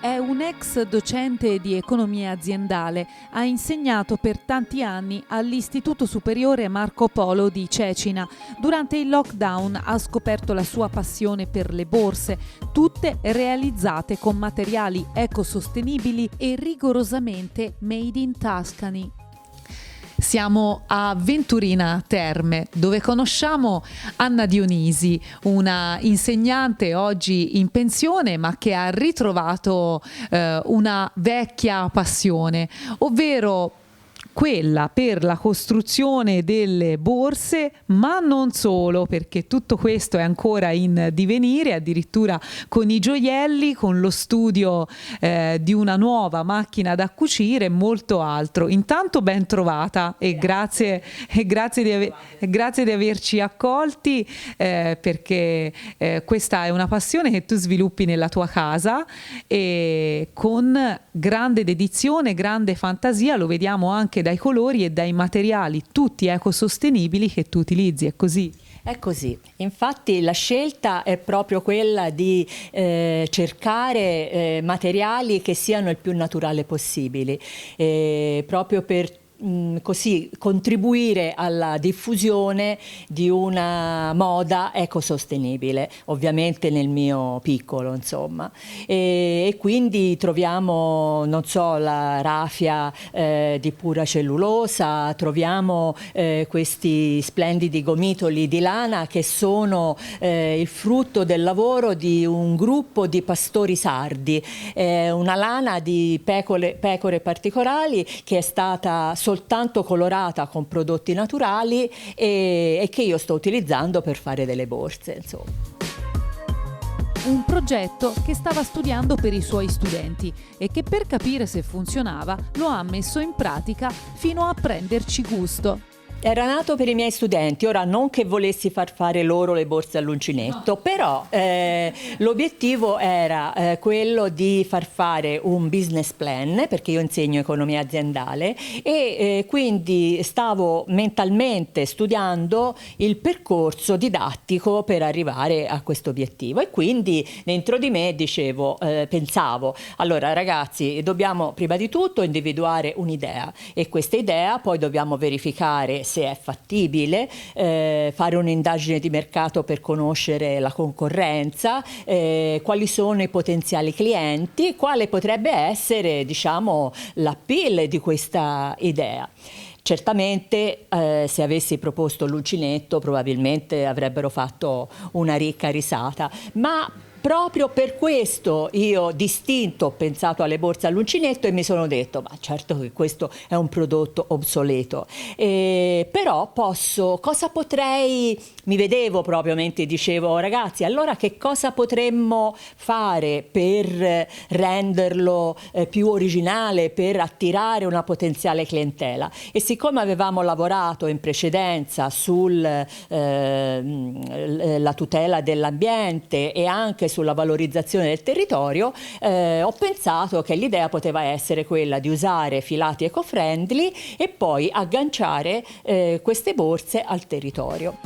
È un ex docente di economia aziendale, ha insegnato per tanti anni all'Istituto Superiore Marco Polo di Cecina. Durante il lockdown ha scoperto la sua passione per le borse, tutte realizzate con materiali ecosostenibili e rigorosamente made in Tuscany. Siamo a Venturina Terme, dove conosciamo Anna Dionisi, una insegnante oggi in pensione, ma che ha ritrovato una vecchia passione, ovvero quella per la costruzione delle borse, ma non solo, perché tutto questo è ancora in divenire, addirittura con i gioielli, con lo studio di una nuova macchina da cucire e molto altro. Intanto ben trovata e grazie di averci accolti, perché questa è una passione che tu sviluppi nella tua casa e con grande dedizione, grande fantasia, lo vediamo anche dai colori e dai materiali tutti ecosostenibili che tu utilizzi, è così? È così, infatti la scelta è proprio quella di cercare materiali che siano il più naturale possibili, proprio per così contribuire alla diffusione di una moda ecosostenibile, ovviamente nel mio piccolo, insomma. E quindi troviamo, non so, la raffia di pura cellulosa, troviamo questi splendidi gomitoli di lana che sono il frutto del lavoro di un gruppo di pastori sardi, una lana di pecore particolari che è stata soltanto colorata con prodotti naturali e che io sto utilizzando per fare delle borse, insomma. Un progetto che stava studiando per i suoi studenti e che per capire se funzionava lo ha messo in pratica fino a prenderci gusto. Era nato per i miei studenti, ora non che volessi far fare loro le borse all'uncinetto, però l'obiettivo era quello di far fare un business plan, perché io insegno economia aziendale e quindi stavo mentalmente studiando il percorso didattico per arrivare a questo obiettivo e quindi dentro di me pensavo, allora ragazzi, dobbiamo prima di tutto individuare un'idea e questa idea poi dobbiamo verificare se è fattibile, fare un'indagine di mercato per conoscere la concorrenza, quali sono i potenziali clienti, quale potrebbe essere, diciamo, l'appeal di questa idea. Certamente se avessi proposto l'uncinetto probabilmente avrebbero fatto una ricca risata, ma proprio per questo io distinto ho pensato alle borse all'uncinetto e mi sono detto, ma certo che questo è un prodotto obsoleto, però mi vedevo proprio mentre dicevo, ragazzi, allora che cosa potremmo fare per renderlo più originale, per attirare una potenziale clientela? E siccome avevamo lavorato in precedenza sulla tutela dell'ambiente e anche sulla valorizzazione del territorio, ho pensato che l'idea poteva essere quella di usare filati eco-friendly e poi agganciare queste borse al territorio.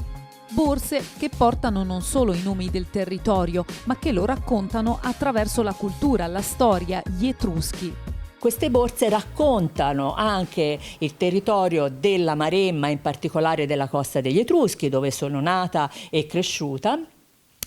Borse che portano non solo i nomi del territorio, ma che lo raccontano attraverso la cultura, la storia, gli Etruschi. Queste borse raccontano anche il territorio della Maremma, in particolare della Costa degli Etruschi, dove sono nata e cresciuta.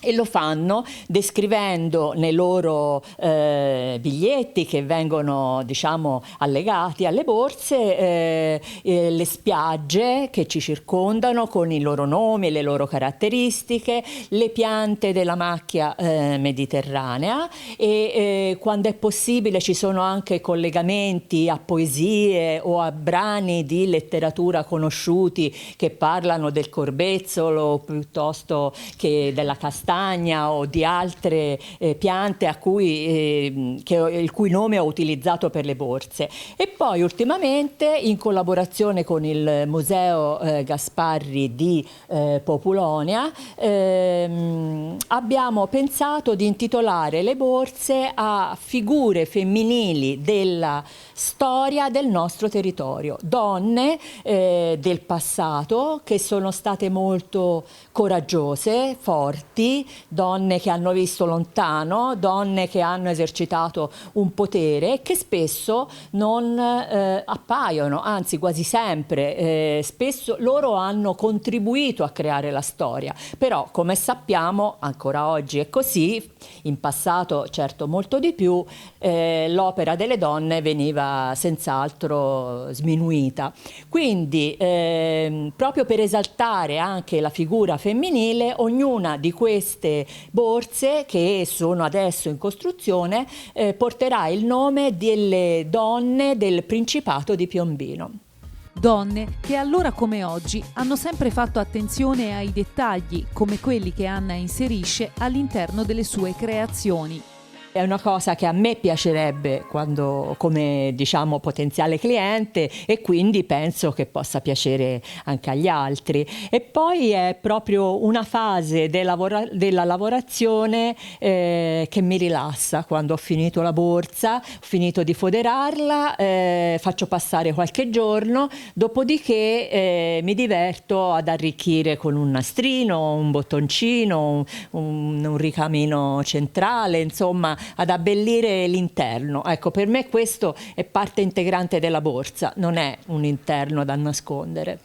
E lo fanno descrivendo nei loro biglietti che vengono, diciamo, allegati alle borse le spiagge che ci circondano con i loro nomi, le loro caratteristiche, le piante della macchia mediterranea e quando è possibile ci sono anche collegamenti a poesie o a brani di letteratura conosciuti che parlano del corbezzolo piuttosto che della castagna o di altre piante il cui nome ho utilizzato per le borse. E poi ultimamente, in collaborazione con il Museo Gasparri di Populonia, abbiamo pensato di intitolare le borse a figure femminili della storia del nostro territorio, donne del passato che sono state molto coraggiose, forti, donne che hanno visto lontano, donne che hanno esercitato un potere che spesso non appaiono, anzi quasi sempre, spesso loro hanno contribuito a creare la storia, però come sappiamo ancora oggi è così, in passato certo molto di più, l'opera delle donne veniva senz'altro sminuita. Quindi proprio per esaltare anche la figura femminile, ognuna di queste borse che sono adesso in costruzione porterà il nome delle donne del Principato di Piombino. Donne che allora come oggi hanno sempre fatto attenzione ai dettagli, come quelli che Anna inserisce all'interno delle sue creazioni. È una cosa che a me piacerebbe come diciamo potenziale cliente, e quindi penso che possa piacere anche agli altri. E poi è proprio una fase della lavorazione che mi rilassa. Quando ho finito la borsa, ho finito di foderarla, faccio passare qualche giorno, dopodiché mi diverto ad arricchire con un nastrino, un bottoncino, un ricamino centrale, insomma ad abbellire l'interno. Ecco, per me questo è parte integrante della borsa, non è un interno da nascondere.